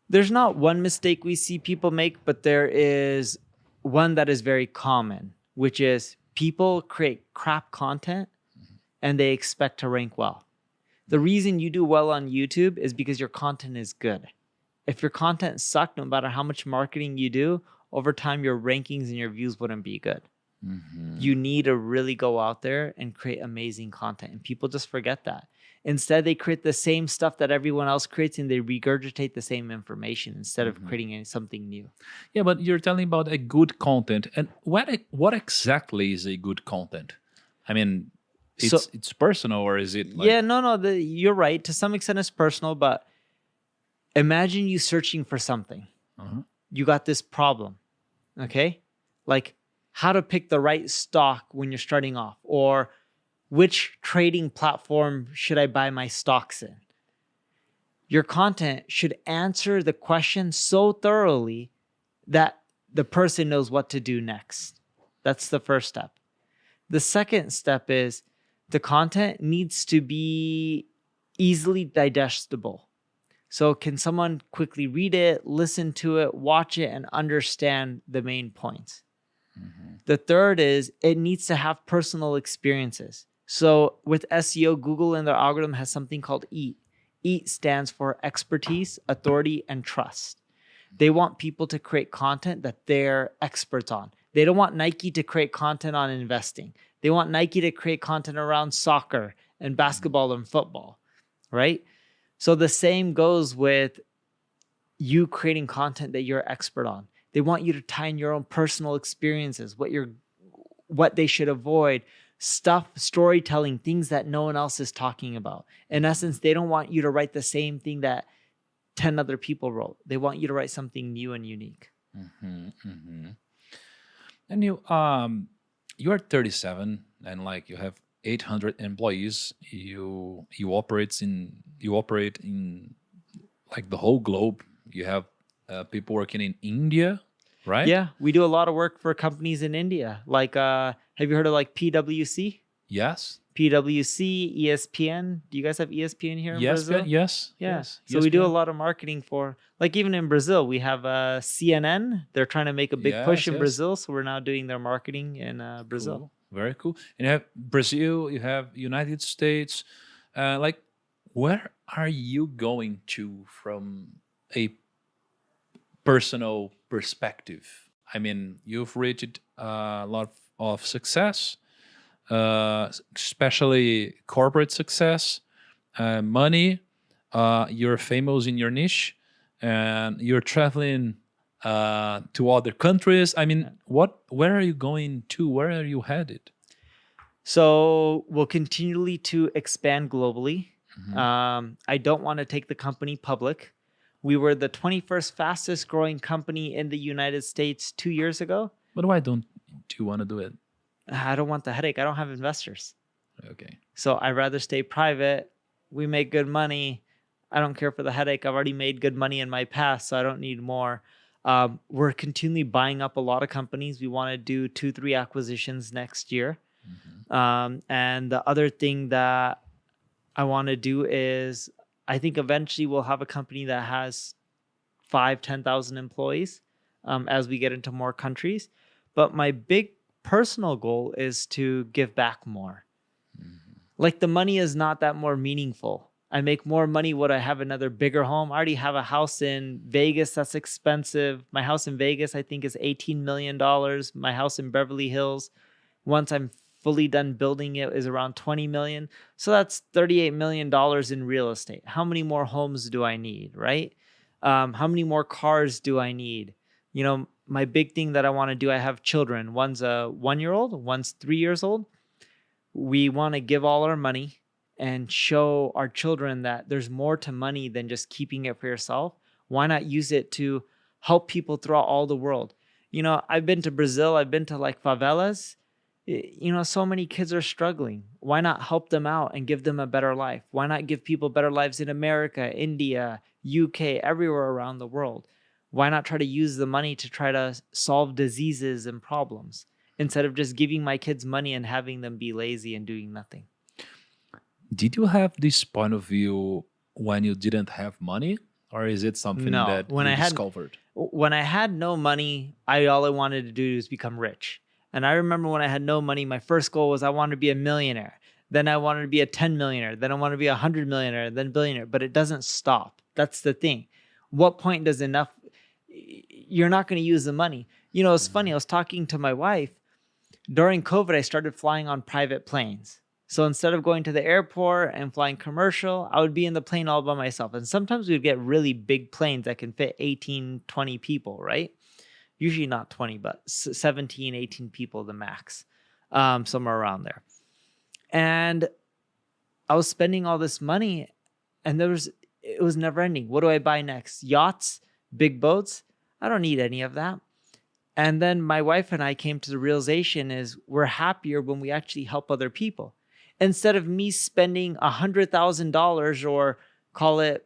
There's not one mistake we see people make, but there is one that is very common, which is people create crap content and they expect to rank well. The reason you do well on YouTube is because your content is good. If your content sucked, no matter how much marketing you do, over time, your rankings and your views wouldn't be good. You need to really go out there and create amazing content. And people just forget that. Instead, they create the same stuff that everyone else creates and they regurgitate the same information instead of creating something new. Yeah, but you're telling about a good content. And what exactly is a good content? I mean, it's personal, or is it like... Yeah, no, you're right. To some extent, it's personal. But imagine you searching for something. You got this problem. Okay, like how to pick the right stock when you're starting off, or which trading platform should I buy my stocks in? Your content should answer the question so thoroughly that the person knows what to do next. That's the first step. The second step is the content needs to be easily digestible. So can someone quickly read it, listen to it, watch it, and understand the main points? The third is it needs to have personal experiences. So with SEO, Google in their algorithm has something called EAT. EAT stands for expertise, authority, and trust. They want people to create content that they're experts on. They don't want Nike to create content on investing. They want Nike to create content around soccer and basketball and football, right? So the same goes with you creating content that you're expert on. They want you to tie in your own personal experiences, what they should avoid, stuff, storytelling, things that no one else is talking about. In essence, they don't want you to write the same thing that 10 other people wrote. They want you to write something new and unique. And you are 37 and like you have 800 employees. You operate in like the whole globe. You have people working in India, right? Yeah, we do a lot of work for companies in India. Like, have you heard of like PwC? Yes. PwC, ESPN. Do you guys have ESPN here in Brazil? Yes. Yeah. Yes. So we do a lot of marketing for, like even in Brazil, we have CNN. They're trying to make a big push in Brazil. So we're now doing their marketing in Brazil. Cool. Very cool. And you have Brazil, you have United States. Like, where are you going to from a personal perspective? I mean, you've reached a lot of success, especially corporate success, money. You're famous in your niche, and you're traveling to other countries. I mean, where are you going to? Where are you headed? So we'll continually to expand globally. I don't want to take the company public. We were the 21st fastest growing company in the United States 2 years ago. But why don't you want to do it? I don't want the headache. I don't have investors. Okay. So I'd rather stay private. We make good money. I don't care for the headache. I've already made good money in my past, so I don't need more. We're continually buying up a lot of companies. We want to do 2-3 acquisitions next year. And the other thing that I want to do is I think eventually we'll have a company that has 5,000-10,000 employees as we get into more countries. But my big personal goal is to give back more. Like the money is not that more meaningful. I make more money. Would I have another bigger home? I already have a house in Vegas that's expensive. My house in Vegas, I think, is $18 million. My house in Beverly Hills, once I'm fully done building it, is around 20 million. So that's $38 million in real estate. How many more homes do I need, right? How many more cars do I need? You know, my big thing that I want to do, I have children. One's a 1-year-old, one's 3 years old. We want to give all our money and show our children that there's more to money than just keeping it for yourself. Why not use it to help people throughout all the world? You know, I've been to Brazil. I've been to like favelas. You know, so many kids are struggling. Why not help them out and give them a better life? Why not give people better lives in America, India, UK, everywhere around the world? Why not try to use the money to try to solve diseases and problems instead of just giving my kids money and having them be lazy and doing nothing? Did you have this point of view when you didn't have money, or is it something that you discovered? When I had no money, all I wanted to do was become rich. And I remember when I had no money, my first goal was I wanted to be a millionaire. Then I wanted to be a 10 millionaire. Then I wanted to be 100 millionaire, then billionaire. But it doesn't stop. That's the thing. What point does enough? You're not going to use the money. You know, it's funny. I was talking to my wife. During COVID, I started flying on private planes. So instead of going to the airport and flying commercial, I would be in the plane all by myself. And sometimes we'd get really big planes that can fit 18, 20 people, right? Usually not 20, but 17, 18 people, the max, somewhere around there. And I was spending all this money and it was never ending. What do I buy next? Yachts, big boats? I don't need any of that. And then my wife and I came to the realization is we're happier when we actually help other people. Instead of me spending $100,000 or call it,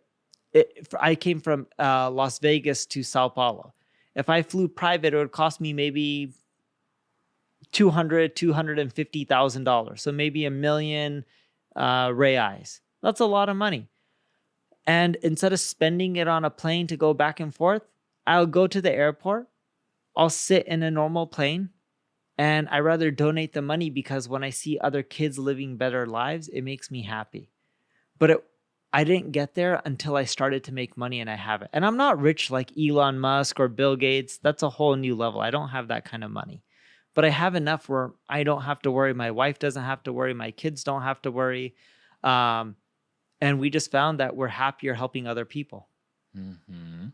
I came from Las Vegas to Sao Paulo. If I flew private, it would cost me maybe $250,000. So maybe $1 million reais. That's a lot of money. And instead of spending it on a plane to go back and forth, I'll go to the airport. I'll sit in a normal plane. And I rather donate the money because when I see other kids living better lives, it makes me happy. But I didn't get there until I started to make money, and I have it. And I'm not rich like Elon Musk or Bill Gates. That's a whole new level. I don't have that kind of money. But I have enough where I don't have to worry. My wife doesn't have to worry. My kids don't have to worry. And we just found that we're happier helping other people. Mm-hmm.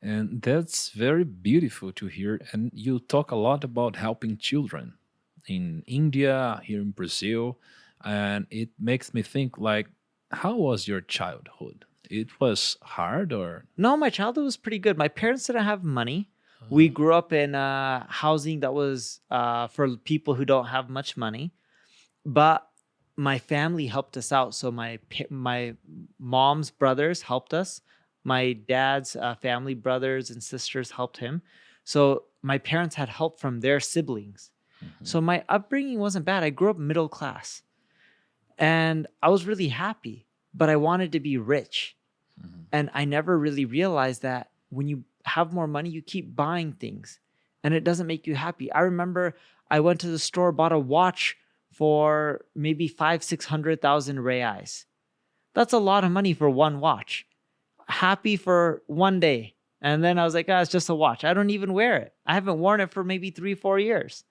And that's very beautiful to hear. And you talk a lot about helping children in India, here in Brazil. And it makes me think like, how was your childhood? It was hard or? No, my childhood was pretty good. My parents didn't have money. We grew up in housing that was for people who don't have much money. But my family helped us out. So my mom's brothers helped us. My dad's family brothers and sisters helped him. So my parents had help from their siblings. Mm-hmm. So my upbringing wasn't bad. I grew up middle class. And I was really happy, but I wanted to be rich. Mm-hmm. And I never really realized that when you have more money, you keep buying things and it doesn't make you happy. I remember I went to the store, bought a watch for maybe 500,000-600,000 reais. That's a lot of money for one watch. Happy for one day. And then I was like, it's just a watch. I don't even wear it. I haven't worn it for maybe 3-4 years.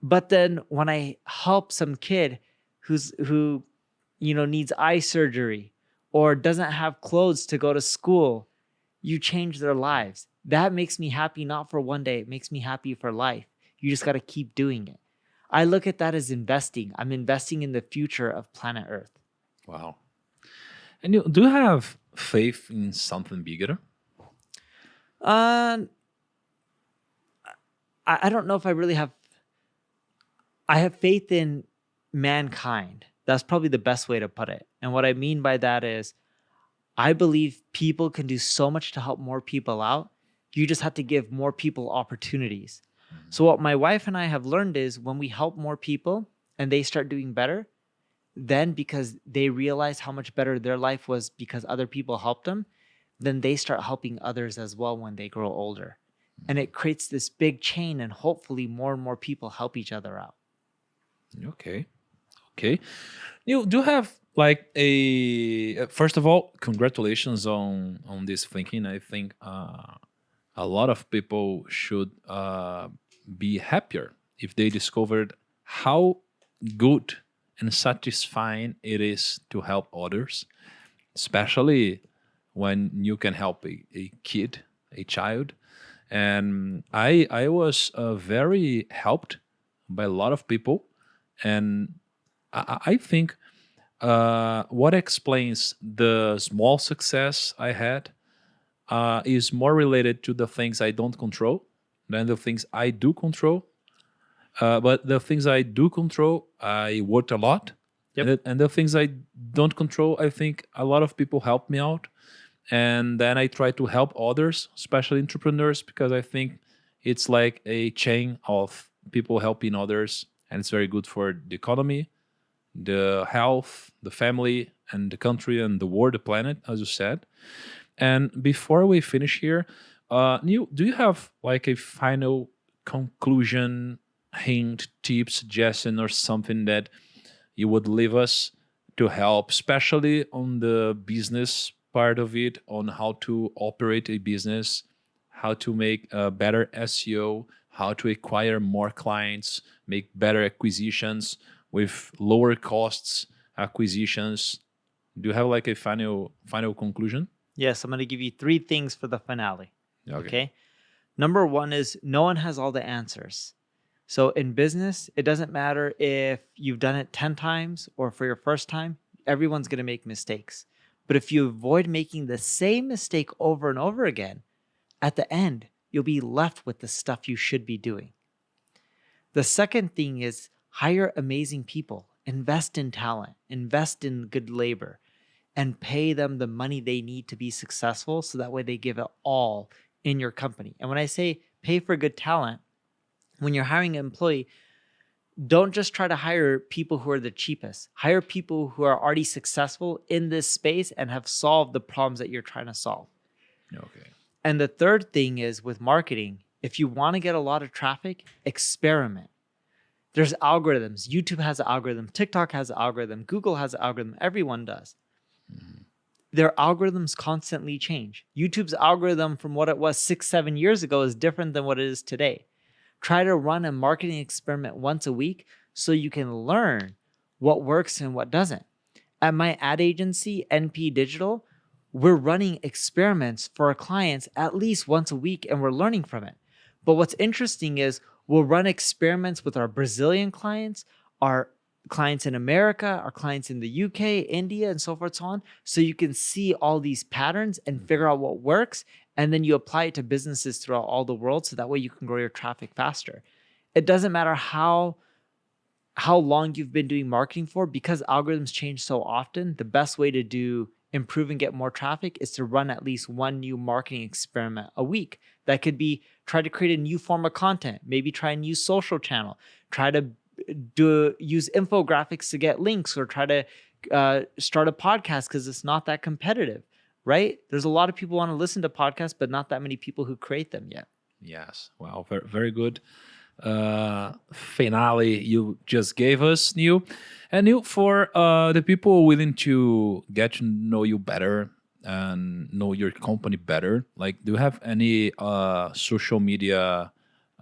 But then when I help some kid who needs eye surgery or doesn't have clothes to go to school, you change their lives. That makes me happy, not for one day. It makes me happy for life. You just got to keep doing it. I look at that as investing. I'm investing in the future of planet Earth. Wow. And do you have faith in something bigger? I don't know if I really have. I have faith in mankind. That's probably the best way to put it. And what I mean by that is, I believe people can do so much to help more people out. You just have to give more people opportunities. Mm-hmm. So what my wife and I have learned is when we help more people and they start doing better, then because they realize how much better their life was because other people helped them, then they start helping others as well when they grow older. Mm-hmm. And it creates this big chain, and hopefully more and more people help each other out. Okay. You do have like first of all, congratulations on this thinking. I think a lot of people should be happier if they discovered how good and satisfying it is to help others, especially when you can help a kid, a child. And I was very helped by a lot of people. And I think what explains the small success I had is more related to the things I don't control than the things I do control. But the things I do control, I worked a lot. Yep. And the things I don't control, I think a lot of people help me out. And then I try to help others, especially entrepreneurs, because I think it's like a chain of people helping others. And it's very good for the economy, the health, the family, and the country, and the world, the planet, as you said. And before we finish here, Neil, do you have like a final conclusion, hint, tip, suggestion, or something that you would leave us to help, especially on the business part of it, on how to operate a business, how to make a better SEO, how to acquire more clients, make better acquisitions with lower costs acquisitions? Do you have like a final conclusion? Yes, I'm going to give you 3 things for the finale. Okay. Number 1 is no one has all the answers. So in business, it doesn't matter if you've done it 10 times or for your first time, everyone's going to make mistakes. But if you avoid making the same mistake over and over again, at the end, you'll be left with the stuff you should be doing. The second thing is hire amazing people, invest in talent, invest in good labor, and pay them the money they need to be successful so that way they give it all in your company. And when I say pay for good talent, when you're hiring an employee, don't just try to hire people who are the cheapest. Hire people who are already successful in this space and have solved the problems that you're trying to solve. Okay. And the third thing is with marketing, if you want to get a lot of traffic, experiment. There's algorithms. YouTube has an algorithm. TikTok has an algorithm. Google has an algorithm. Everyone does. Their algorithms constantly change. YouTube's algorithm from what it was 6-7 years ago is different than what it is today. Try to run a marketing experiment once a week so you can learn what works and what doesn't. At my ad agency, NP Digital, we're running experiments for our clients at least once a week, and we're learning from it. But what's interesting is we'll run experiments with our Brazilian clients, our clients in America, our clients in the UK, India, and so forth, so on. So you can see all these patterns and figure out what works. And then you apply it to businesses throughout all the world. So that way you can grow your traffic faster. It doesn't matter how long you've been doing marketing for, because algorithms change so often. The best way to improve and get more traffic is to run at least one new marketing experiment a week. That could be try to create a new form of content, maybe try a new social channel, try to use infographics to get links, or try to start a podcast because it's not that competitive, right? There's a lot of people want to listen to podcasts, but not that many people who create them yet. Yes. Wow. Very, very good finale you just gave us, Neil. And Neil, for the people willing to get to know you better and know your company better, like, do you have any social media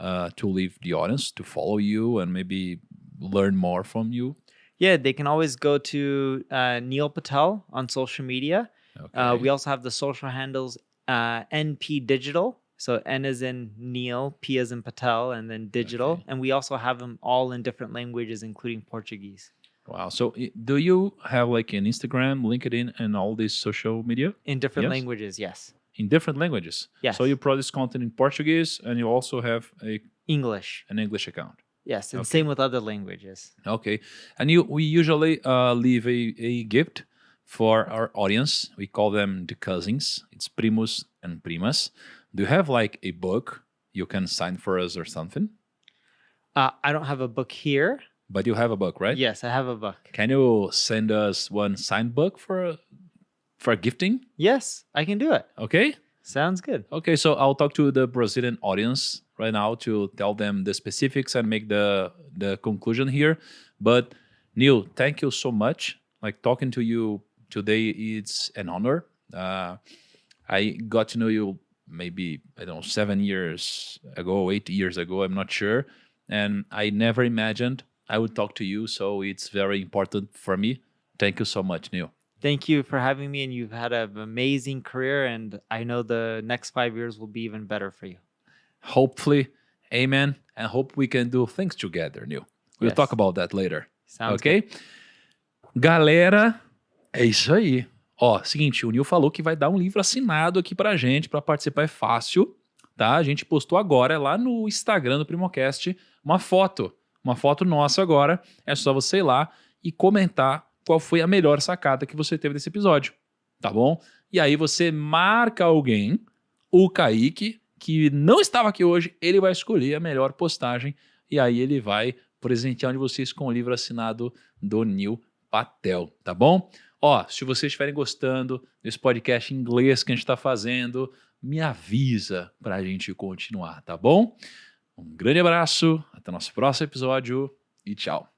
to leave the audience to follow you and maybe learn more from you? Yeah, they can always go to Neil Patel on social media. Okay. We also have the social handles NP Digital. So N as in Neil, P as in Patel, and then digital. Okay. And we also have them all in different languages, including Portuguese. Wow. So do you have like an Instagram, LinkedIn, and all these social media? In different languages, yes. In different languages? Yes. So you produce content in Portuguese, and you also have an English account? Yes, and same with other languages. Okay. And we usually leave a gift for our audience. We call them the cousins. It's primos and primas. Do you have like a book you can sign for us or something? I don't have a book here. But you have a book, right? Yes, I have a book. Can you send us one signed book for gifting? Yes, I can do it. Okay. Sounds good. Okay, so I'll talk to the Brazilian audience right now to tell them the specifics and make the conclusion here. But Neil, thank you so much. Like, talking to you today, it's an honor. I got to know you maybe, I don't know, 7 years ago, 8 years ago, I'm not sure. And I never imagined I would talk to you, so it's very important for me. Thank you so much, Neil. Thank you for having me, and you've had an amazing career, and I know the next 5 years will be even better for you. Hopefully, amen, and hope we can do things together, Neil. We'll talk about that later. Sounds okay? Good. Galera, é isso aí. Ó, seguinte, o Neil falou que vai dar um livro assinado aqui pra gente, pra participar é fácil, tá? A gente postou agora lá no Instagram do PrimoCast uma foto nossa agora. É só você ir lá e comentar qual foi a melhor sacada que você teve desse episódio, tá bom? E aí você marca alguém, o Kaique, que não estava aqui hoje, ele vai escolher a melhor postagem e aí ele vai presentear um de vocês com o livro assinado do Neil Patel, tá bom? Ó, se vocês estiverem gostando desse podcast em inglês que a gente está fazendo, me avisa para a gente continuar, tá bom? Um grande abraço, até o nosso próximo episódio e tchau.